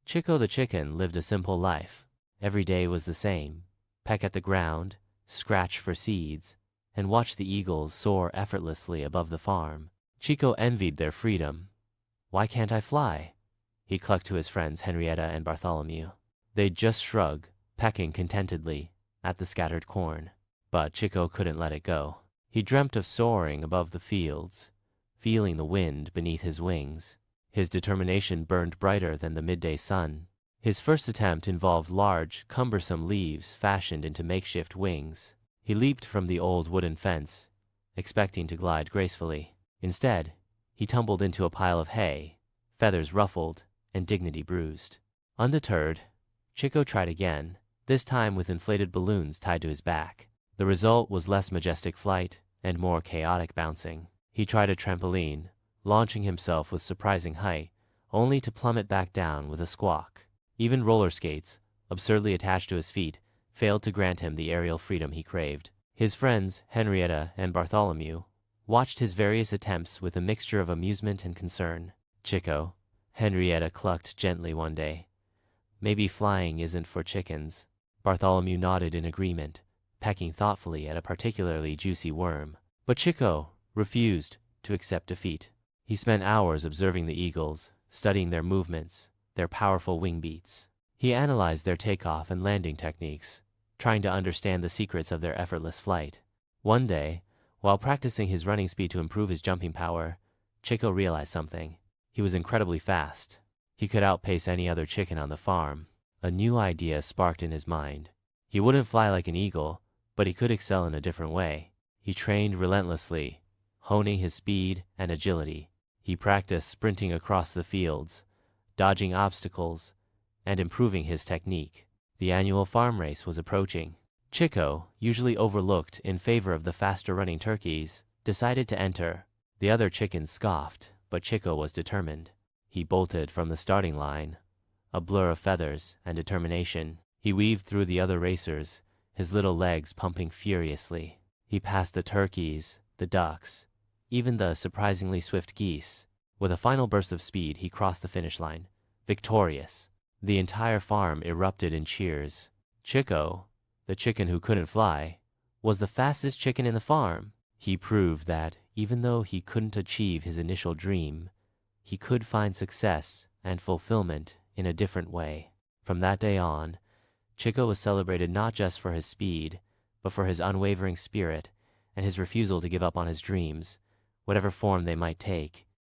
Chicko the Chicken lived a simple life. Every day was the same. Peck at the ground, scratch for seeds, and watch the eagles soar effortlessly above the farm. Chicko envied their freedom. "Why can't I fly?" he clucked to his friends Henrietta and Bartholomew. They'd just shrug, pecking contentedly at the scattered corn. But Chicko couldn't let it go. He dreamt of soaring above the fields, feeling the wind beneath his wings. His determination burned brighter than the midday sun. His first attempt involved large, cumbersome leaves fashioned into makeshift wings. He leaped from the old wooden fence, expecting to glide gracefully. Instead, he tumbled into a pile of hay, feathers ruffled and dignity bruised. Undeterred, Chicko tried again, this time with inflated balloons tied to his back. The result was less majestic flight and more chaotic bouncing. He tried a trampoline, launching himself with surprising height, only to plummet back down with a squawk. Even roller skates, absurdly attached to his feet, failed to grant him the aerial freedom he craved. His friends, Henrietta and Bartholomew, watched his various attempts with a mixture of amusement and concern. "Chicko," Henrietta clucked gently one day, "maybe flying isn't for chickens." Bartholomew nodded in agreement, pecking thoughtfully at a particularly juicy worm. But Chicko refused to accept defeat. He spent hours observing the eagles, studying their movements, their powerful wing beats. He analyzed their takeoff and landing techniques, trying to understand the secrets of their effortless flight. One day, while practicing his running speed to improve his jumping power, Chicko realized something. He was incredibly fast. He could outpace any other chicken on the farm. A new idea sparked in his mind. He wouldn't fly like an eagle, but he could excel in a different way. He trained relentlessly, honing his speed and agility. He practiced sprinting across the fields, dodging obstacles, and improving his technique. The annual farm race was approaching. Chicko, usually overlooked in favor of the faster-running turkeys, decided to enter. The other chickens scoffed, but Chicko was determined. He bolted from the starting line, a blur of feathers and determination. He weaved through the other racers, his little legs pumping furiously. He passed the turkeys, the ducks, even the surprisingly swift geese. With a final burst of speed, he crossed the finish line, victorious. The entire farm erupted in cheers. Chicko, the chicken who couldn't fly, was the fastest chicken in the farm. He proved that, even though he couldn't achieve his initial dream, he could find success and fulfillment in a different way. From that day on, Chicko was celebrated not just for his speed, but for his unwavering spirit and his refusal to give up on his dreams, whatever form they might take.